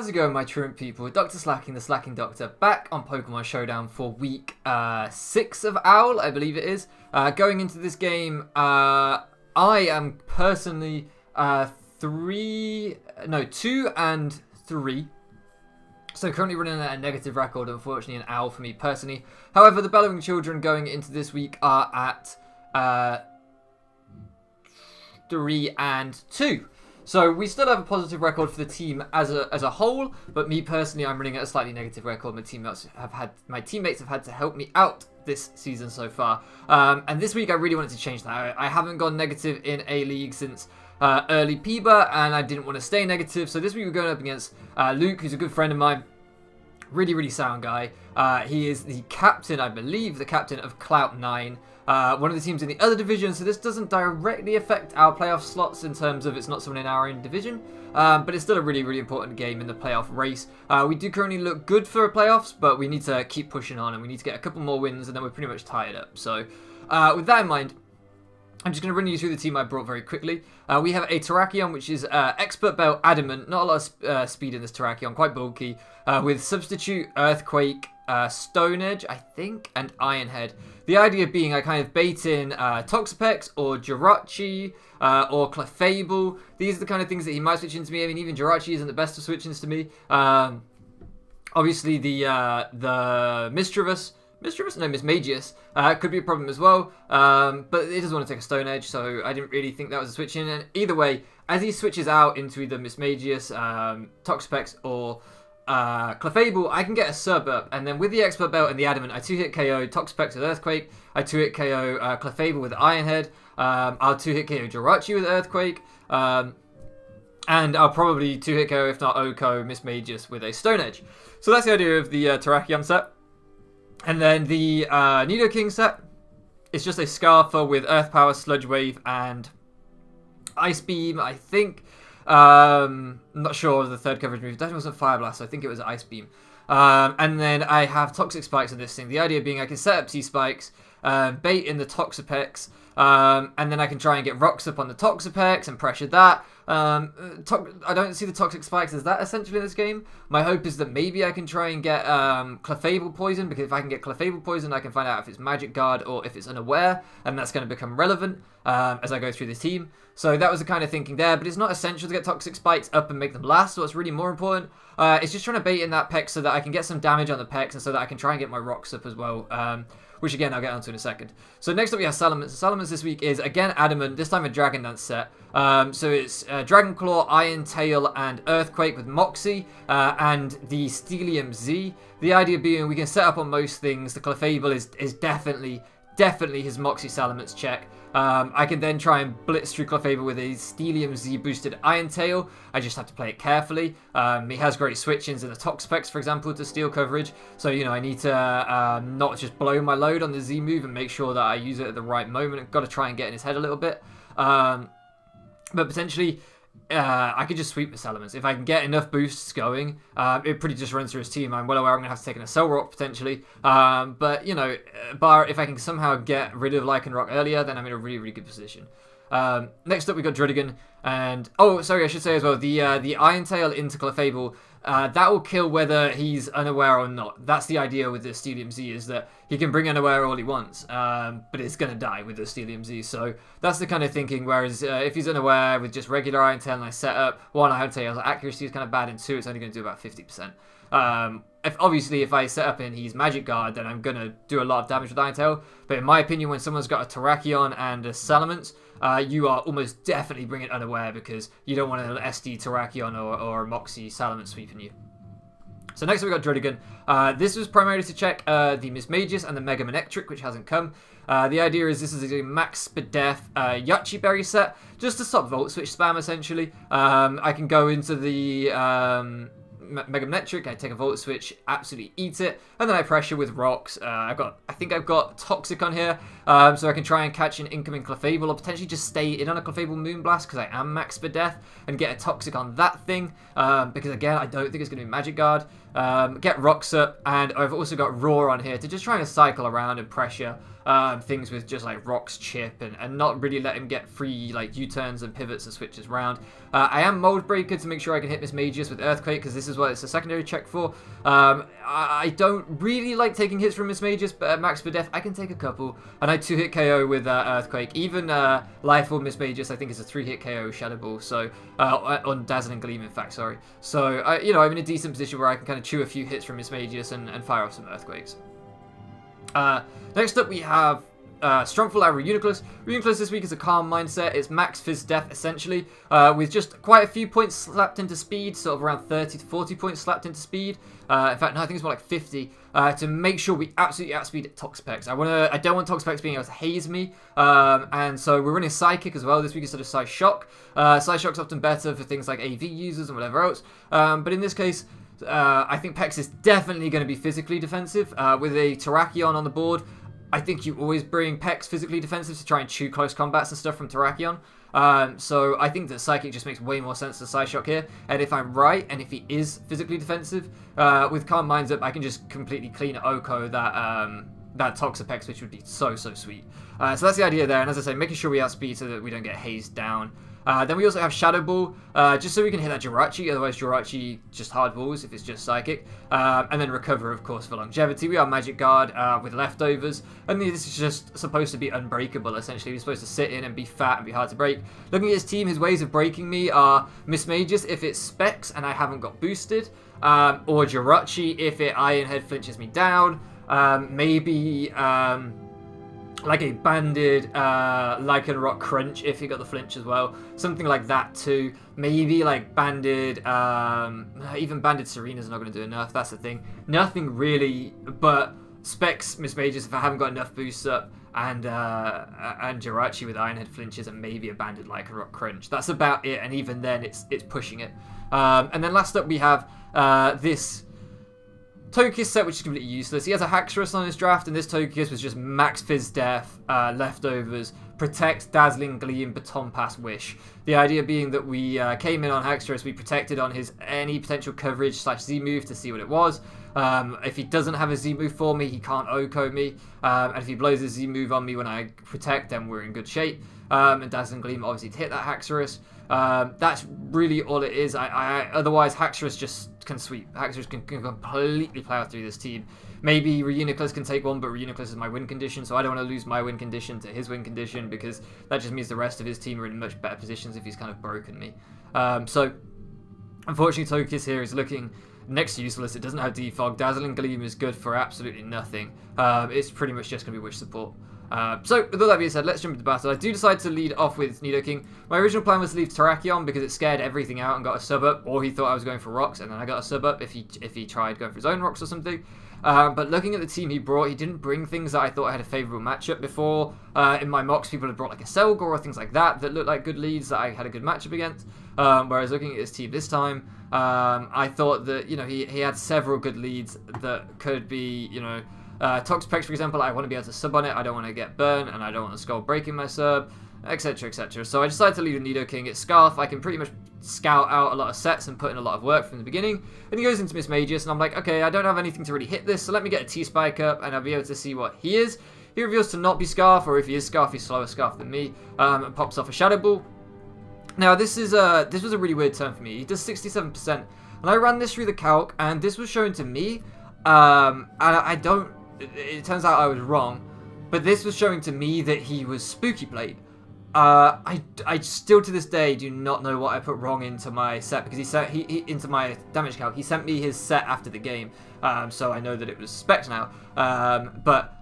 How's it going, my truant people? DrSlaking, the Slacking Doctor, back on Pokemon Showdown for week 6 of Owl, I believe it is. Going into this game, I am personally 2 and 3. So currently running at a negative record, unfortunately, an Owl for me personally. However, the Bellowing children going into this week are at 3 and 2. So we still have a positive record for the team as a whole, but me personally, I'm running at a slightly negative record. My teammates have had to help me out this season so far, and this week I really wanted to change that. I haven't gone negative in a league since early PBA, and I didn't want to stay negative. So this week we're going up against Luke, who's a good friend of mine. Really sound guy. He is the captain, I believe, the captain of Clout 9. One of the teams in the other division, so this doesn't directly affect our playoff slots in terms of it's not someone in our own division, but it's still a really important game in the playoff race. We do currently look good for playoffs, but we need to keep pushing on, and we need to get a couple more wins, and then we're pretty much tied up. So with that in mind, I'm just going to run you through the team I brought very quickly. We have a Terrakion, which is Expert Belt Adamant. Not a lot of speed in this Terrakion, quite bulky. With Substitute, Earthquake, Stone Edge, I think, and Iron Head. The idea being I kind of bait in Toxapex or Jirachi or Clefable. These are the kind of things that he might switch into me. I mean, even Jirachi isn't the best of switch-ins to me. Obviously, the Mischievous, no, Mismagius, could be a problem as well, but it doesn't want to take a Stone Edge, so I didn't really think that was a switch in. And either way, as he switches out into either Mismagius, Toxapex, or Clefable, I can get a sub up, and then with the Expert Belt and the Adamant, I 2-hit KO Toxapex with Earthquake, I 2-hit KO Clefable with Iron Head, I'll 2-hit KO Jirachi with Earthquake, and I'll probably 2-hit KO, if not Oko, Mismagius with a Stone Edge. So that's the idea of the Terrakion set. And then the Nidoking set, it's just a Scarfer with Earth Power, Sludge Wave, and Ice Beam, I think. I'm not sure of the third coverage move. It definitely wasn't Fire Blast, so I think it was Ice Beam. And then I have Toxic Spikes on this thing. The idea being I can set up T-Spikes, bait in the Toxapex, and then I can try and get Rocks up on the Toxapex and pressure that. I don't see the Toxic Spikes as that essentially in this game. My hope is that maybe I can try and get Clefable Poison, because if I can get Clefable Poison, I can find out if it's Magic Guard or if it's Unaware, and that's going to become relevant as I go through this team. So that was the kind of thinking there, but it's not essential to get Toxic Spikes up and make them last. What's really more important is just trying to bait in that Pex so that I can get some damage on the Pex, and so that I can try and get my Rocks up as well. Which again, I'll get onto in a second. So next up we have Salamence. Salamence this week is, again, Adamant, this time a Dragon Dance set. So it's Dragon Claw, Iron Tail, and Earthquake with Moxie, and the Steelium Z. The idea being we can set up on most things. The Clefable is definitely his Moxie Salamence check. I can then try and blitz through Clefable with a Steelium Z boosted Iron Tail. I just have to play it carefully. He has great switch-ins in the Toxapex, for example, to steal coverage. So, you know, I need to not just blow my load on the Z move and make sure that I use it at the right moment. I've got to try and get in his head a little bit. But potentially, I could just sweep the Salamence. If I can get enough boosts going, it pretty just runs through his team. I'm well aware I'm going to have to take in a Cell Rock potentially. But, you know, if I can somehow get rid of Lycanroc earlier, then I'm in a really good position. Next up, we got Druddigon. And, oh, sorry, I should say as well, the Iron Tail into Clefable, that will kill whether he's unaware or not. That's the idea with the Steelium Z, is that he can bring unaware all he wants, but it's going to die with the Steelium Z. So that's the kind of thinking, whereas if he's unaware with just regular Iron Tail and I set up, one, Iron Tail's accuracy is kind of bad, and two, it's only going to do about 50%. If I set up and he's Magic Guard, then I'm going to do a lot of damage with Iron Tail. But in my opinion, when someone's got a Terrakion and a Salamence, you are almost definitely bringing Unaware, because you don't want an SD Terrakion or a Moxie Salamence sweeping you. So next up we got Druddigon. This was primarily to check the Mismagius and the Mega Manectric, which hasn't come. The idea is this is a Max Spadef Yachi Berry set, just to stop Volt Switch spam essentially. I can go into the Mega Manectric, I take a Volt Switch, absolutely eat it, and then I pressure with Rocks. I think I've got Toxic on here, so I can try and catch an incoming Clefable, or potentially just stay in on a Clefable Moonblast, because I am Max Spadef, and get a Toxic on that thing, because again, I don't think it's going to be Magic Guard. get rocks up, and I've also got Roar on here to just try and cycle around and pressure things with just like rocks, chip, and not really let him get free like U-turns and pivots and switches around. I am Mold Breaker to make sure I can hit Miss Magius with Earthquake, because this is what it's a secondary check for. I don't really like taking hits from Miss Magius, but at max per def I can take a couple, and I 2-hit KO with Earthquake. Even Life Orb Miss Magius I think is a 3-hit KO Shadow Ball, so on Dazzling Gleam in fact, sorry. So I'm in a decent position where I can kind of chew a few hits from Miss Magius and fire off some Earthquakes. Next up we have Strongful out of Reuniclus. Reuniclus this week is a calm mindset. It's max Fizz Def essentially, with just quite a few points slapped into speed, sort of around 30 to 40 points slapped into speed. In fact, no, I think it's more like 50, to make sure we absolutely outspeed Toxapex. I don't want Toxapex being able to haze me, and so we're running Psychic as well this week instead of Psyshock. Psyshock's often better for things like AV users and whatever else, but in this case, I think Pex is definitely going to be physically defensive. With a Terrakion on the board, I think you always bring Pex physically defensive to try and chew close combats and stuff from Terrakion. So I think that Psychic just makes way more sense than Psyshock here. And if I'm right, and if he is physically defensive, with Calm Minds up, I can just completely clean Oko that Toxapex, which would be so sweet. So that's the idea there. And as I say, making sure we outspeed so that we don't get hazed down. Then we also have Shadow Ball, just so we can hit that Jirachi, otherwise Jirachi just hard balls if it's just Psychic. And then Recover, of course, for longevity. We are Magic Guard with Leftovers, and this is just supposed to be unbreakable, essentially. We're supposed to sit in and be fat and be hard to break. Looking at his team, his ways of breaking me are Miss Magius if it's Specs and I haven't got boosted, or Jirachi if it Iron Head flinches me down, maybe... like a banded Lycanroc Crunch if he got the flinch as well. Something like that too. Maybe like banded, even banded Serena's not going to do enough. That's the thing. Nothing really but Specs, Miss Majors if I haven't got enough boosts up, and Jirachi with Iron Head flinches, and maybe a banded Lycanroc Crunch. That's about it, and even then it's pushing it. And then last up we have this Togekiss set, which is completely useless. He has a Haxorus on his draft, and this Togekiss was just max Fizz Def, Leftovers, Protect, Dazzling Gleam, Baton Pass, Wish. The idea being that we came in on Haxorus, we protected on his any potential coverage / Z move to see what it was. If he doesn't have a Z move for me, he can't Oko me. And if he blows a Z move on me when I protect, then we're in good shape. And Dazzling Gleam obviously to hit that Haxorus. That's really all it is. Otherwise, Haxorus just can sweep. Haxorus can completely plow through this team. Maybe Reuniclus can take one, but Reuniclus is my win condition, so I don't want to lose my win condition to his win condition, because that just means the rest of his team are in much better positions if he's kind of broken me. So, unfortunately, Togekiss here is looking next to useless. It doesn't have Defog. Dazzling Gleam is good for absolutely nothing. It's pretty much just going to be Wish support. So, with all that being said, let's jump into battle. I do decide to lead off with Nidoking. My original plan was to leave Terrakion because it scared everything out and got a sub-up, or he thought I was going for rocks, and then I got a sub-up if he tried going for his own rocks or something. But looking at the team he brought, he didn't bring things that I thought I had a favourable matchup before. In my mocks, people had brought like a Selgor or things like that looked like good leads that I had a good matchup against. Whereas looking at his team this time, I thought that, he had several good leads that could be, Toxapex, for example, I want to be able to sub on it, I don't want to get burnt, and I don't want the Skull breaking my sub, etc, etc. So I decided to lead a Nidoking. It's Scarf. I can pretty much scout out a lot of sets and put in a lot of work from the beginning. And he goes into Miss Magius, and I'm like, okay, I don't have anything to really hit this, so let me get a T-Spike up, and I'll be able to see what he is. He reveals to not be Scarf, or if he is Scarf, he's slower Scarf than me, and pops off a Shadow Ball. Now, this was a really weird turn for me. He does 67%, and I ran this through the calc, and this was shown to me, and it turns out I was wrong, but this was showing to me that he was Spooky Blade. I still to this day do not know what I put wrong into my set, because he into my damage calc. He sent me his set after the game, so I know that it was Specs now. But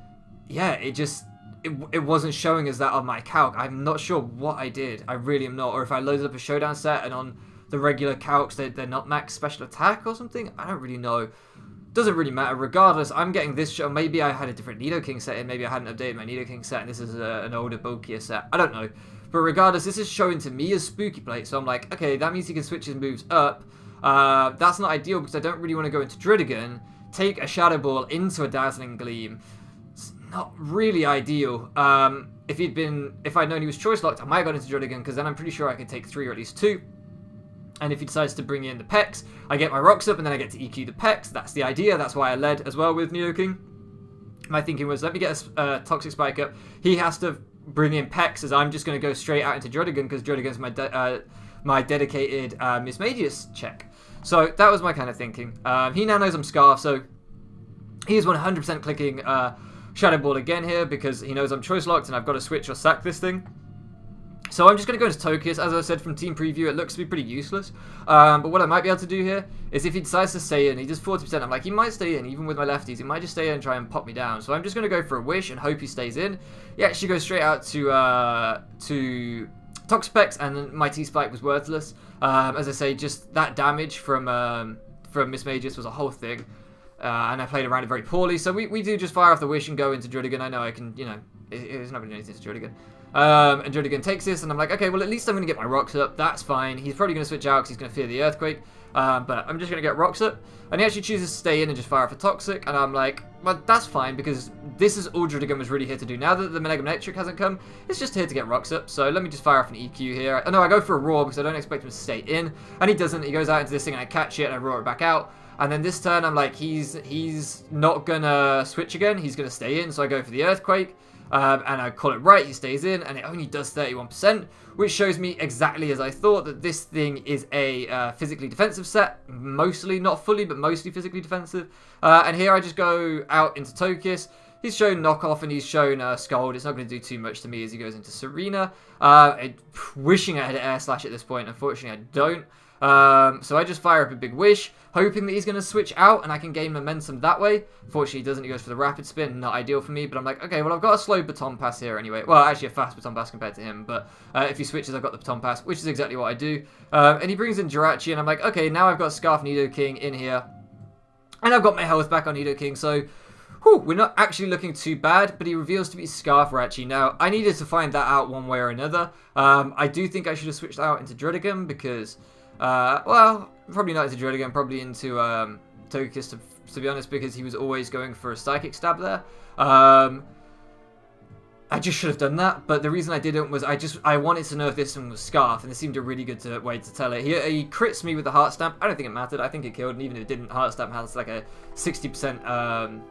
yeah, it wasn't showing as that on my calc. I'm not sure what I did. I really am not. Or if I loaded up a showdown set and on the regular calcs they're not max special attack or something. I don't really know. Doesn't really matter. Regardless, I'm getting this show. Maybe I had a different Nidoking set in. Maybe I hadn't updated my Nidoking set, and this is an older, bulkier set. I don't know. But regardless, this is showing to me as Spooky Plate. So I'm like, okay, that means he can switch his moves up. That's not ideal because I don't really want to go into Druddigon, take a Shadow Ball into a Dazzling Gleam. It's not really ideal. If I'd known he was choice locked, I might have gone into Druddigon because then I'm pretty sure I could take 3 or at least 2. And if he decides to bring in the Pex, I get my rocks up and then I get to EQ the Pex. That's the idea. That's why I led as well with Nidoking. My thinking was, let me get a Toxic Spike up. He has to bring in Pex, as I'm just going to go straight out into Druddigon because Druddigon's my dedicated Mismagius check. So that was my kind of thinking. He now knows I'm Scarf, so he is 100% clicking Shadow Ball again here because he knows I'm Choice Locked and I've got to switch or sack this thing. So I'm just going to go into Togekiss. As I said from Team Preview, it looks to be pretty useless. But what I might be able to do here is if he decides to stay in, he does 40%. I'm like, he might stay in, even with my lefties. He might just stay in and try and pop me down. So I'm just going to go for a Wish and hope he stays in. He actually goes straight out to Toxapex, and my T-Spike was worthless. As I say, just that damage from Mismagius was a whole thing. And I played around it very poorly. So we do just fire off the Wish and go into Druddigon. I know I can, it's not going to do anything to Druddigon. And Druddigon takes this, and I'm like, okay, well, at least I'm going to get my rocks up. That's fine. He's probably going to switch out because he's going to fear the Earthquake. But I'm just going to get rocks up. And he actually chooses to stay in and just fire off a Toxic. And I'm like, well, that's fine because this is all Druddigon was really here to do. Now that the Mega Electric hasn't come, it's just here to get rocks up. So let me just fire off an EQ here. Oh, no, I go for a Roar because I don't expect him to stay in. And he doesn't. He goes out into this thing, and I catch it, and I roar it back out. And then this turn, I'm like, he's not going to switch again. He's going to stay in. So I go for the Earthquake. And I call it right, he stays in, and it only does 31%, which shows me exactly as I thought that this thing is a physically defensive set, mostly, not fully, but mostly physically defensive. And here I just go out into Togekiss. He's shown Knockoff and he's shown Scald. It's not going to do too much to me as he goes into Serena. Wishing I had an Air Slash at this point, unfortunately I don't. So I just fire up a big Wish, hoping that he's going to switch out and I can gain momentum that way. Fortunately, he doesn't. He goes for the Rapid Spin. Not ideal for me, but I'm like, okay, well, I've got a slow Baton Pass here anyway. Well, actually a fast Baton Pass compared to him, but if he switches, I've got the Baton Pass, which is exactly what I do. And he brings in Jirachi, and I'm like, okay, now I've got Scarf Nidoking in here. And I've got my health back on Nidoking, so we're not actually looking too bad, but he reveals to be Scarf Rachi. Now, I needed to find that out one way or another. I do think I should have switched out into Druddigon because... well, probably not into Druddigon, probably into Togekiss to be honest, because he was always going for a Psychic Stab there. I just should have done that, but the reason I didn't was I wanted to know if this one was Scarf, and it seemed a really good way to tell it. He crits me with the Heart Stamp. I don't think it mattered. I think it killed, and even if it didn't, Heart Stamp has like a 60%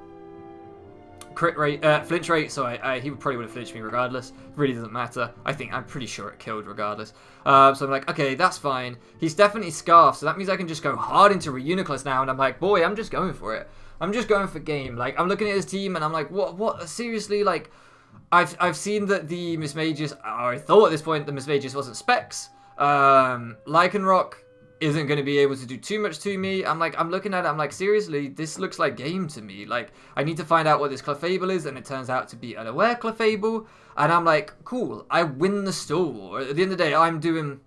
crit rate, flinch rate, so he probably would have flinched me regardless. Really doesn't matter. I'm pretty sure it killed regardless. So I'm like, okay, that's fine. He's definitely Scarf, so that means I can just go hard into Reuniclus now, and I'm like, boy, I'm just going for it. I'm just going for game. Like, I'm looking at his team, and I'm like, what, seriously, like, I've seen that the Mismagius, or I thought at this point the Mismagius wasn't Specs. Lycanroc isn't going to be able to do too much to me. I'm looking at it, I'm like, seriously, this looks like game to me. Like, I need to find out what this Clefable is, and it turns out to be an Aware Clefable, and I'm like, cool, I win the Stall War. At the end of the day, I'm doing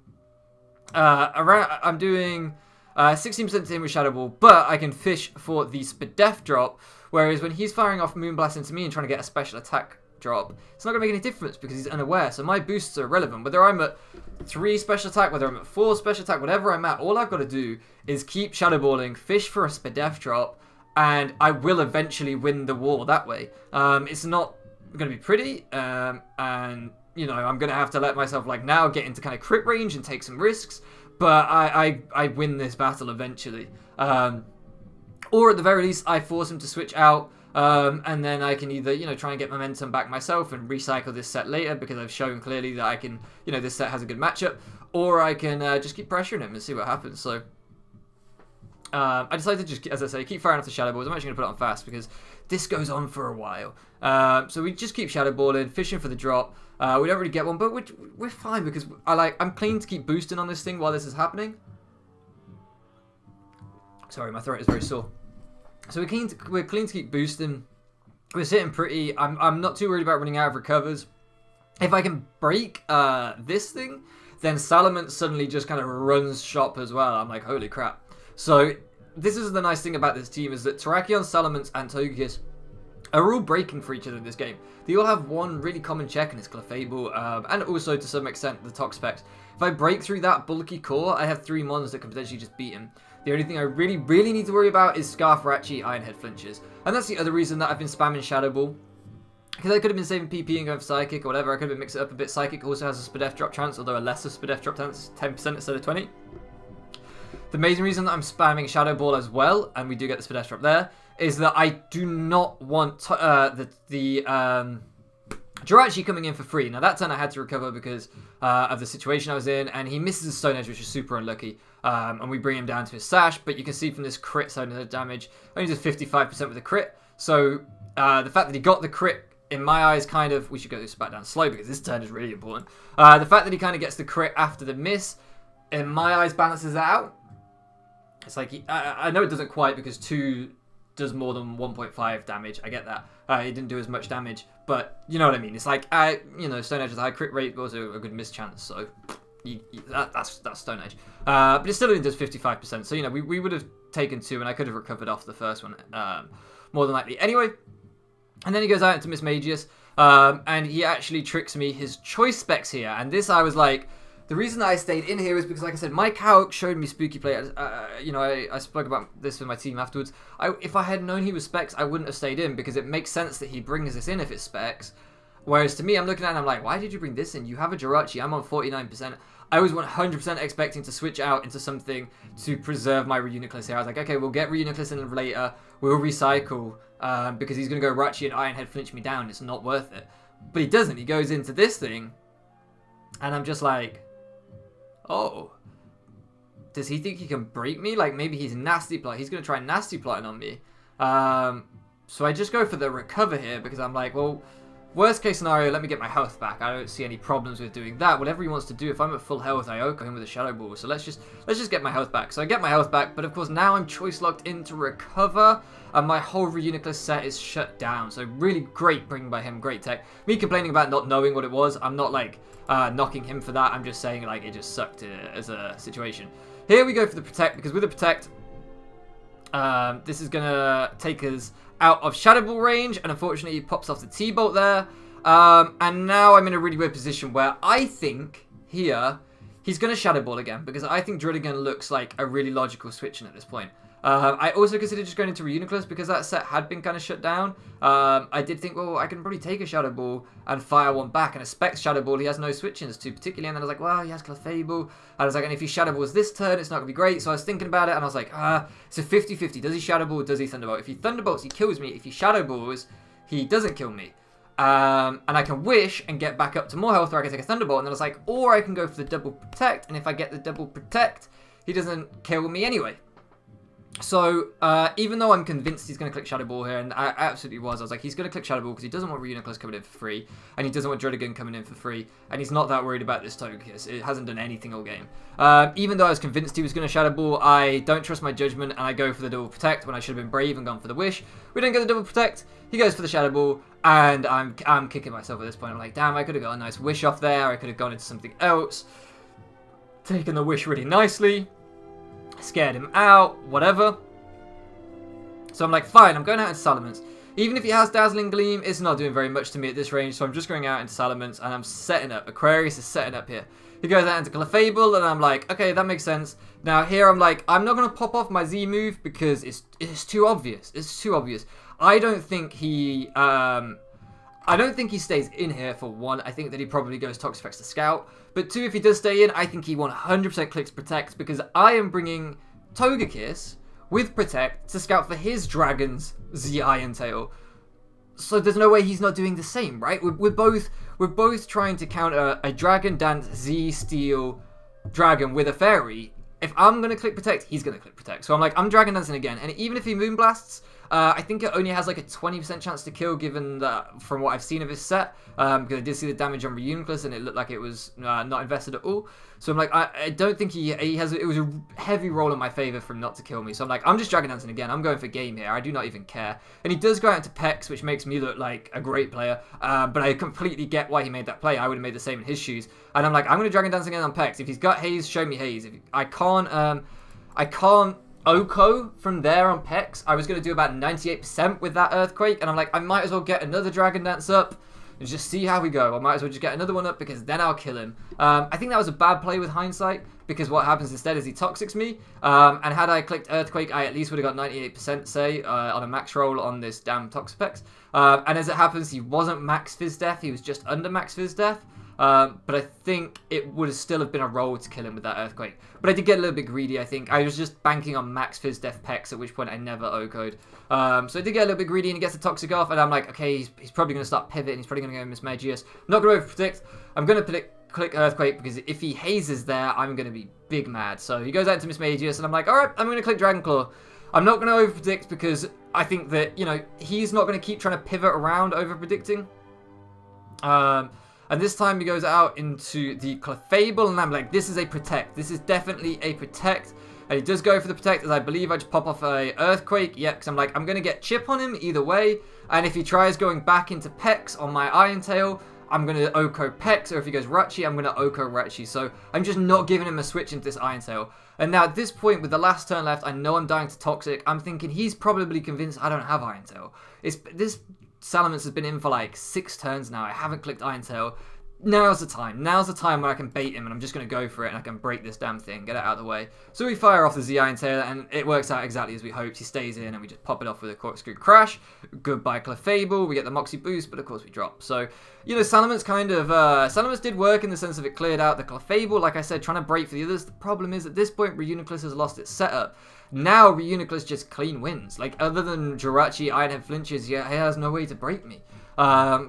16% to him with Shadow Ball, but I can fish for the Spadef drop, whereas when he's firing off Moonblast into me and trying to get a special attack drop, it's not going to make any difference because he's unaware, so my boosts are irrelevant. Whether I'm at 3 special attack, whether I'm at 4 special attack, whatever I'm at, all I've got to do is keep Shadow Balling, fish for a Spadef drop, and I will eventually win the war that way. It's not going to be pretty, and, you know, I'm going to have to let myself, like, now get into kind of crit range and take some risks, but I win this battle eventually. Or at the very least, I force him to switch out, and then I can either, you know, try and get momentum back myself and recycle this set later because I've shown clearly that I can, you know, this set has a good matchup, or I can just keep pressuring him and see what happens. So I decided to just, as I say, keep firing off the Shadow Balls. I'm actually going to put it on fast because this goes on for a while. So we just keep Shadow Balling, fishing for the drop. We don't really get one, but we're fine because I'm clean to keep boosting on this thing while this is happening. Sorry, my throat is very sore. So we're clean to keep boosting. We're sitting pretty. I'm not too worried about running out of recovers. If I can break this thing, then Salamence suddenly just kind of runs shop as well. I'm like, holy crap. So this is the nice thing about this team is that Terrakion, Salamence, and Togekiss are all breaking for each other in this game. They all have one really common check, and it's Clefable, and also to some extent the Toxapex. If I break through that bulky core, I have 3 mons that can potentially just beat him. The only thing I really need to worry about is Scarf Rachi, Ironhead flinches. And that's the other reason that I've been spamming Shadow Ball. Because I could have been saving PP and going for Psychic or whatever. I could have mixed it up a bit. Psychic also has a Spadef drop chance, although a lesser Spadef drop chance, 10% instead of 20. The main reason that I'm spamming Shadow Ball as well, and we do get the Spadef drop there, is that I do not want the Jirachi coming in for free. Now that turn I had to recover because of the situation I was in, and he misses a Stone Edge, which is super unlucky. And we bring him down to his sash, but you can see from this crit Stone Edge damage, only does 55% with a crit. So the fact that he got the crit, in my eyes, kind of, we should go this back down slow because this turn is really important. The fact that he kind of gets the crit after the miss, in my eyes, balances that out. It's like, I know it doesn't quite because 2 does more than 1.5 damage. I get that. He didn't do as much damage, but you know what I mean. It's like, Stone Edge has a high crit rate, but also a good miss chance, so that's Stone Edge. But it still only does 55%, so, we would have taken 2, and I could have recovered off the first one more than likely. Anyway, and then he goes out into Miss Magius, and he actually tricks me his choice specs here, and this I was like, the reason that I stayed in here is because, like I said, my calc showed me spooky play. I spoke about this with my team afterwards. If I had known he was specs, I wouldn't have stayed in because it makes sense that he brings this in if it's specs. Whereas to me, I'm looking at it and I'm like, why did you bring this in? You have a Jirachi. I'm on 49%. I was 100% expecting to switch out into something to preserve my Reuniclus here. I was like, okay, we'll get Reuniclus in later. We'll recycle because he's going to go Rachi and Ironhead flinch me down. It's not worth it. But he doesn't. He goes into this thing and I'm just like, oh, does he think he can break me? Like, maybe he's nasty plot. He's going to try nasty plotting on me. So I just go for the recover here because I'm like, well, worst case scenario, let me get my health back. I don't see any problems with doing that. Whatever he wants to do, if I'm at full health, I Oko him with a Shadow Ball. So let's just get my health back. So I get my health back, but of course now I'm choice locked in to recover, and my whole Reuniclus set is shut down. So really great bring by him, great tech. Me complaining about not knowing what it was, I'm not like knocking him for that. I'm just saying like it just sucked as a situation. Here we go for the Protect, because with the Protect, this is gonna take us out of Shadow Ball range, and unfortunately he pops off the T-Bolt there. And now I'm in a really weird position where I think here he's going to Shadow Ball again, because I think Druddigan looks like a really logical switch in at this point. I also considered just going into Reuniclus because that set had been kind of shut down. I did think, well, I can probably take a Shadow Ball and fire one back, and a Specs Shadow Ball he has no switch-ins to particularly, and then I was like, well, he has Clefable, and I was like, and if he Shadow Balls this turn, it's not going to be great, so I was thinking about it, and I was like, it's a 50-50, does he Shadow Ball, does he Thunderbolt? If he Thunderbolts, he kills me. If he Shadow Balls, he doesn't kill me. And I can wish and get back up to more health, or I can take a Thunderbolt, and then I was like, or I can go for the double Protect, and if I get the double Protect, he doesn't kill me anyway. So, even though I'm convinced he's going to click Shadow Ball here, and I absolutely was like, he's going to click Shadow Ball because he doesn't want Reuniclus coming in for free, and he doesn't want Druddigan coming in for free, and he's not that worried about this Togekiss. It hasn't done anything all game. Even though I was convinced he was going to Shadow Ball, I don't trust my judgment, and I go for the double Protect when I should have been brave and gone for the Wish. We don't get the double Protect, he goes for the Shadow Ball, and I'm kicking myself at this point. I'm like, damn, I could have got a nice Wish off there, I could have gone into something else, taken the Wish really nicely, scared him out, whatever. So I'm like, fine, I'm going out into Salamence. Even if he has Dazzling Gleam, it's not doing very much to me at this range, so I'm just going out into Salamence, and I'm setting up. Aquarius is setting up here. He goes out into Clefable, and I'm like, okay, that makes sense. Now here I'm like, I'm not going to pop off my Z move because it's too obvious. It's too obvious. I don't think he stays in here, for one. I think that he probably goes Toxapex to Scout. But two, if he does stay in, I think he 100% clicks Protect, because I am bringing Togekiss with Protect to Scout for his Dragon's Z Iron Tail. So there's no way he's not doing the same, right? We're both trying to counter a Dragon Dance Z Steel Dragon with a Fairy. If I'm going to click Protect, he's going to click Protect. So I'm like, I'm Dragon Dancing again. And even if he Moonblasts, I think it only has like a 20% chance to kill, given that from what I've seen of his set. Because I did see the damage on Reuniclus and it looked like it was not invested at all. So I'm like, I don't think he has. It was a heavy roll in my favor for him not to kill me. So I'm like, I'm just Dragon Dancing again. I'm going for game here. I do not even care. And he does go out into Pex, which makes me look like a great player. But I completely get why he made that play. I would have made the same in his shoes. And I'm like, I'm going to Dragon Dance again on Pex. If he's got Haze, show me Haze. If I can't Oko from there on Pex. I was going to do about 98% with that Earthquake, and I'm like, I might as well get another Dragon Dance up and just see how we go. I might as well just get another one up, because then I'll kill him. I think that was a bad play with hindsight, because what happens instead is he Toxics me, and had I clicked Earthquake, I at least would have got 98%, say, on a max roll on this damn Toxapex. And as it happens, he wasn't max Fizz Death, he was just under max Fizz Death. But I think it would still have been a roll to kill him with that Earthquake. But I did get a little bit greedy, I think. I was just banking on max Fizz Def Pex, at which point I never OHKO'd. So I did get a little bit greedy, and he gets the Toxic off, and I'm like, okay, he's probably going to start pivoting. He's probably going to go Miss Magius. Not going to overpredict. I'm going to click Earthquake, because if he hazes there, I'm going to be big mad. So he goes out to Miss Magius, and I'm like, alright, I'm going to click Dragon Claw. I'm not going to overpredict, because I think that, you know, he's not going to keep trying to pivot around overpredicting. And this time he goes out into the Clefable, and I'm like, this is a Protect. This is definitely a Protect. And he does go for the Protect, as I believe I just pop off a Earthquake. Yeah, because I'm like, I'm going to get Chip on him either way. And if he tries going back into Pex on my Iron Tail, I'm going to OHKO Pex. Or if he goes Rachi, I'm going to OHKO Rachi. So I'm just not giving him a switch into this Iron Tail. And now at this point, with the last turn left, I know I'm dying to Toxic. I'm thinking he's probably convinced I don't have Iron Tail. This Salamence has been in for like 6 turns now. I haven't clicked Iron Tail. Now's the time. Now's the time where I can bait him, and I'm just going to go for it, and I can break this damn thing, get it out of the way. So we fire off the Z Iron Tail, and it works out exactly as we hoped. He stays in, and we just pop it off with a Corkscrew Crash. Goodbye Clefable. We get the Moxie boost, but of course we drop. So, you know, Salamence kind of... Salamence did work in the sense of it cleared out the Clefable, like I said, trying to break for the others. The problem is, at this point, Reuniclus has lost its setup. Now, Reuniclus just clean wins. Like, other than Jirachi, Ironhead flinches, yeah, he has no way to break me.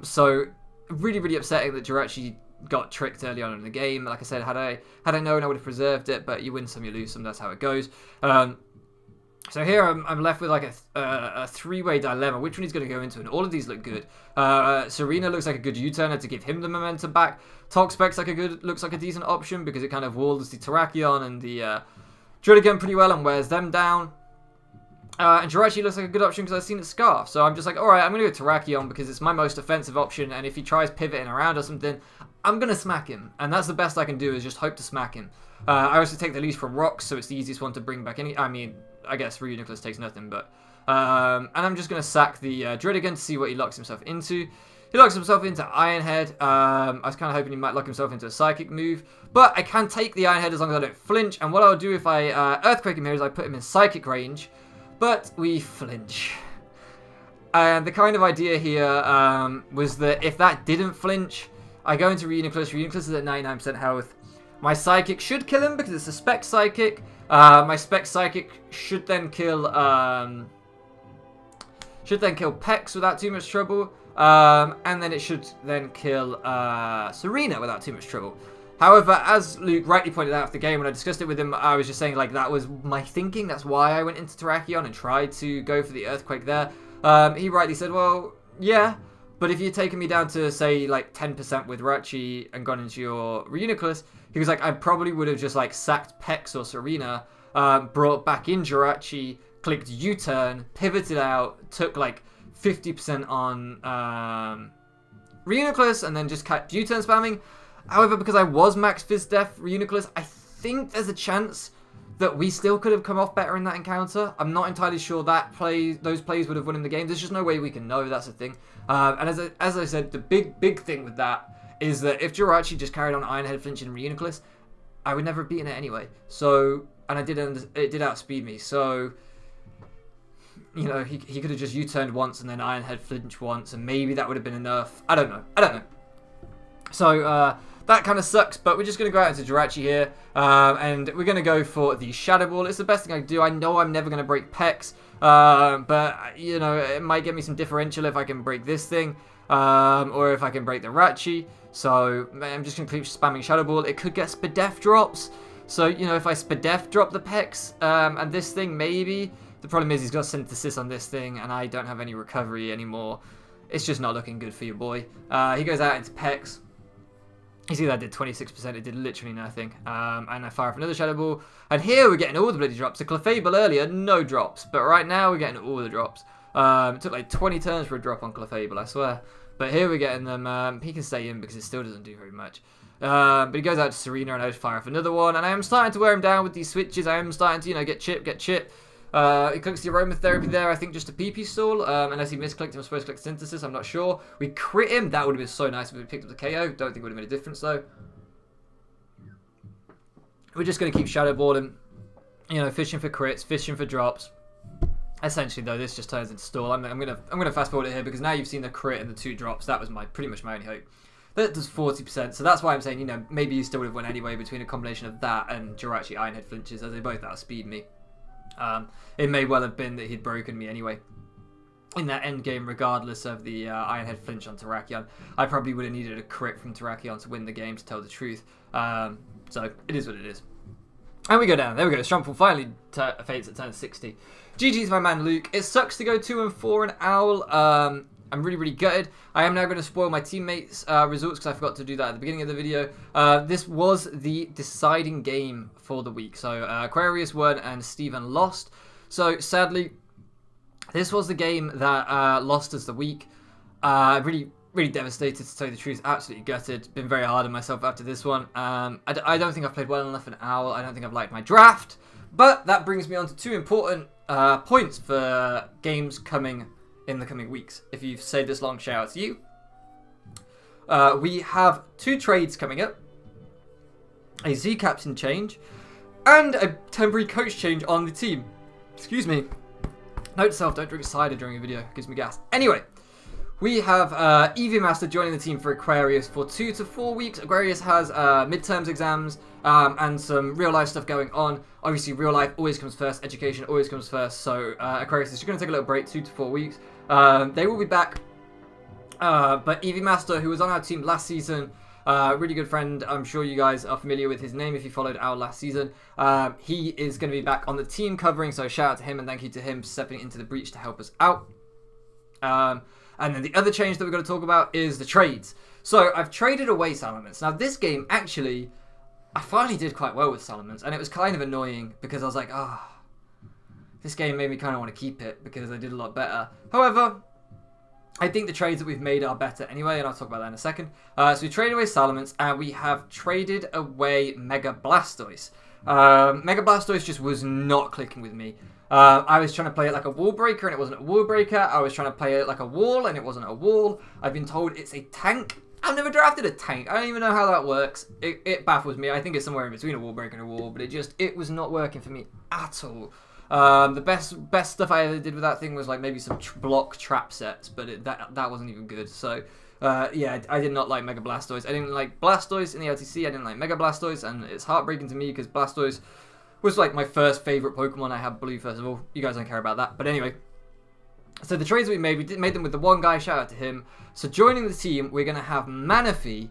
So, really, really upsetting that Jirachi got tricked early on in the game. Like I said, had I known, I would have preserved it, but you win some, you lose some, that's how it goes. So here I'm left with like a 3-way dilemma. Which one he's going to go into? And all of these look good. Serena looks like a good U-turner to give him the momentum back. Toxpex looks like a decent option because it kind of walls the Terrakion and the Druddigon pretty well and wears them down. And Jirachi looks like a good option because I've seen its Scarf. So I'm just like, alright, I'm going to go Terrakion because it's my most offensive option. And if he tries pivoting around or something, I'm going to smack him. And that's the best I can do, is just hope to smack him. I also take the least from Rocks, so it's the easiest one to bring back. I mean, I guess Reuniclus takes nothing, but... and I'm just going to sack the Druddigon to see what he locks himself into. He locks himself into Ironhead. I was kind of hoping he might lock himself into a Psychic move. But I can take the Ironhead as long as I don't flinch. And what I'll do if I Earthquake him here is I put him in Psychic range. But we flinch. And the kind of idea here was that if that didn't flinch, I go into Reuniclus. Reuniclus is at 99% health. My Psychic should kill him because it's a Spec Psychic. My Spec Psychic should then kill Pex without too much trouble. And then it should then kill Serena without too much trouble. However, as Luke rightly pointed out after the game, when I discussed it with him, I was just saying, like, that was my thinking. That's why I went into Terrakion and tried to go for the Earthquake there. He rightly said, well, yeah, but if you'd taken me down to, say, like, 10% with Rachi and gone into your Reuniclus, he was like, I probably would have just, like, sacked Pex or Serena, brought back in Jirachi, clicked U-turn, pivoted out, took, like, 50% on Reuniclus, and then just kept U-turn spamming. However, because I was max Fizz Def Reuniclus, I think there's a chance that we still could have come off better in that encounter. I'm not entirely sure those plays would have won in the game. There's just no way we can know, that's the thing. And as I said, the big thing with that is that if Jirachi just carried on Ironhead flinching and Reuniclus, I would never have beaten it anyway. So, and it did outspeed me, so... You know, he could have just U-turned once and then Ironhead flinched once, and maybe that would have been enough. I don't know. So, that kind of sucks, but we're just going to go out into Jirachi here, and we're going to go for the Shadow Ball. It's the best thing I can do. I know I'm never going to break Pex, but, you know, it might get me some differential if I can break this thing, or if I can break the Rachi. So, I'm just going to keep spamming Shadow Ball. It could get Spadef drops, so, you know, if I Spadef drop the Pex, and this thing, maybe... The problem is he's got Synthesis on this thing, and I don't have any recovery anymore. It's just not looking good for your boy. He goes out into Pex. You see that did 26%, it did literally nothing. And I fire off another Shadow Ball. And here we're getting all the bloody drops. The Clefable earlier, no drops. But right now we're getting all the drops. It took like 20 turns for a drop on Clefable, I swear. But here we're getting them. He can stay in because it still doesn't do very much. But he goes out to Serena and I just fire off another one. And I am starting to wear him down with these switches. I am starting to, you know, get chip. He clicks the Aromatherapy there, I think just a PP stall, unless he misclicked him, I'm supposed to click Synthesis, I'm not sure. We crit him, that would have been so nice if we picked up the KO, don't think it would have made a difference though. We're just going to keep Shadow Balling, you know, fishing for crits, fishing for drops. Essentially though, this just turns into stall. I'm gonna fast forward it here because now you've seen the crit and the 2 drops, that was pretty much my only hope. but it does 40%. So that's why I'm saying, you know, maybe you still would have won anyway between a combination of that and Jirachi Ironhead flinches, as they both outspeed me. It may well have been that he'd broken me anyway in that end game, regardless of the Ironhead flinch on Terrakion. I probably would have needed a crit from Terrakion to win the game, to tell the truth. So it is what it is. And we go down. There we go. Strumpful finally fates at turn 60. GG's my man Luke. It sucks to go 2-4 in Owl. I'm really, really gutted. I am now going to spoil my teammates' results because I forgot to do that at the beginning of the video. This was the deciding game for the week. So Aquarius won and Steven lost. So sadly, this was the game that lost us the week. Really, really devastated, to tell you the truth. Absolutely gutted. Been very hard on myself after this one. I don't think I've played well enough in Owl. I don't think I've liked my draft. But that brings me on to two important points for games coming in the coming weeks. If you've stayed this long, shout out to you. We have 2 trades coming up. A Z captain change. And a temporary coach change on the team. Excuse me. Note to self, don't drink cider during a video. It gives me gas. Anyway, we have Eevee Master joining the team for Aquarius for 2 to 4 weeks. Aquarius has midterms exams and some real life stuff going on. Obviously, real life always comes first. Education always comes first. So Aquarius is just going to take a little break, 2 to 4 weeks. They will be back. But Eevee Master, who was on our team last season, really good friend. I'm sure you guys are familiar with his name if you followed our last season. He is going to be back on the team covering. So shout out to him and thank you to him for stepping into the breach to help us out. And then the other change that we're going to talk about is the trades. So I've traded away Salamence. Now this game, actually, I finally did quite well with Salamence. And it was kind of annoying because I was like, this game made me kind of want to keep it because I did a lot better. However, I think the trades that we've made are better anyway, and I'll talk about that in a second. So we traded away Salamence, and we have traded away Mega Blastoise. Mega Blastoise just was not clicking with me. I was trying to play it like a wall breaker and it wasn't a wall breaker. I was trying to play it like a wall and it wasn't a wall. I've been told it's a tank. I've never drafted a tank. I don't even know how that works. It baffles me. I think it's somewhere in between a wall breaker and a wall, but it was not working for me at all. The best stuff I ever did with that thing was like maybe some block trap sets, but that wasn't even good. So yeah, I did not like Mega Blastoise. I didn't like Blastoise in the LTC. I didn't like Mega Blastoise, and it's heartbreaking to me because Blastoise was like my first favourite Pokemon. I had Blue first of all. You guys don't care about that. But anyway, so the trades we made them with the one guy. Shout out to him. So joining the team, we're going to have Manaphy,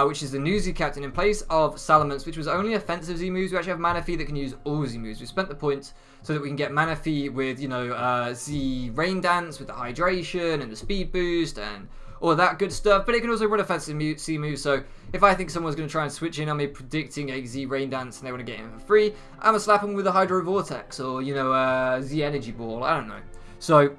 which is the new Z captain in place of Salamence, which was only offensive Z moves. We actually have Manaphy that can use all Z moves. We spent the points so that we can get Manaphy with, you know, Z Rain Dance with the hydration and the speed boost and all that good stuff, but it can also run offensive Z moves, so if I think someone's going to try and switch in on me predicting a Z Rain Dance and they want to get him for free, I'm going to slap him with a Hydro Vortex or, you know, Z Energy Ball, I don't know. So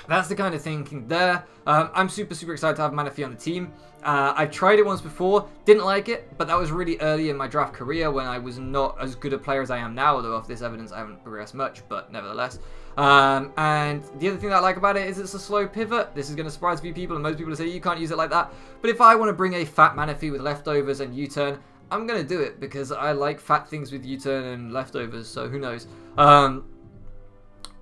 that's the kind of thinking there. I'm super excited to have Manaphy on the team. I've tried it once before, didn't like it, but that was really early in my draft career when I was not as good a player as I am now, although off this evidence I haven't progressed much, but nevertheless. And the other thing that I like about it is it's a slow pivot. This is going to surprise a few people, and most people say you can't use it like that. But if I want to bring a fat Manaphy with leftovers and U-turn, I'm going to do it because I like fat things with U-turn and leftovers, so who knows.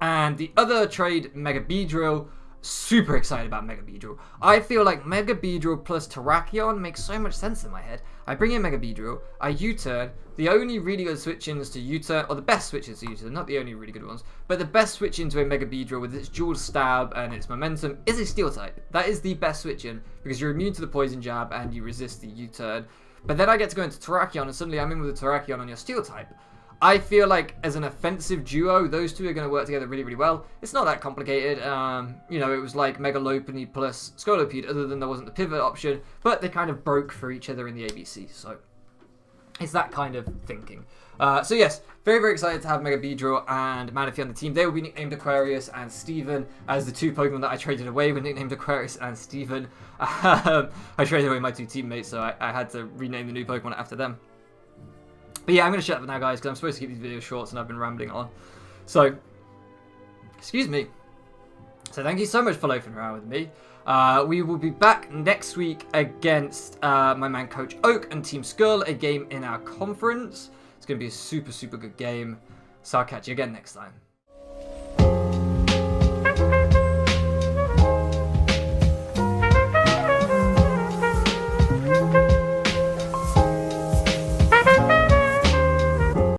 And the other trade, Mega Beedrill, super excited about Mega Beedrill. I feel like Mega Beedrill plus Terrakion makes so much sense in my head. I bring in Mega Beedrill, I U-turn. The only really good switch-ins to U-turn, or the best switch-ins to U-turn, not the only really good ones, but the best switch into a Mega Beedrill with its dual stab and its momentum is a Steel type. That is the best switch-in because you're immune to the poison jab and you resist the U-turn. But then I get to go into Terrakion and suddenly I'm in with a Terrakion on your Steel type. I feel like as an offensive duo, those two are going to work together really, really well. It's not that complicated. You know, it was like Mega Lopunny plus Scolipede, other than there wasn't the pivot option, but they kind of broke for each other in the ABC, so it's that kind of thinking. So yes, very excited to have Mega Beedrill and Manaphy on the team. They will be nicknamed Aquarius and Steven, as the two Pokemon that I traded away were nicknamed Aquarius and Steven. I traded away my two teammates, so I had to rename the new Pokemon after them. But yeah, I'm going to shut up now, guys, because I'm supposed to keep these videos short and I've been rambling on. So, excuse me. So thank you so much for loafing around with me. We will be back next week against my man Coach Oak and Team Skull, a game in our conference. It's going to be a super good game. So I'll catch you again next time.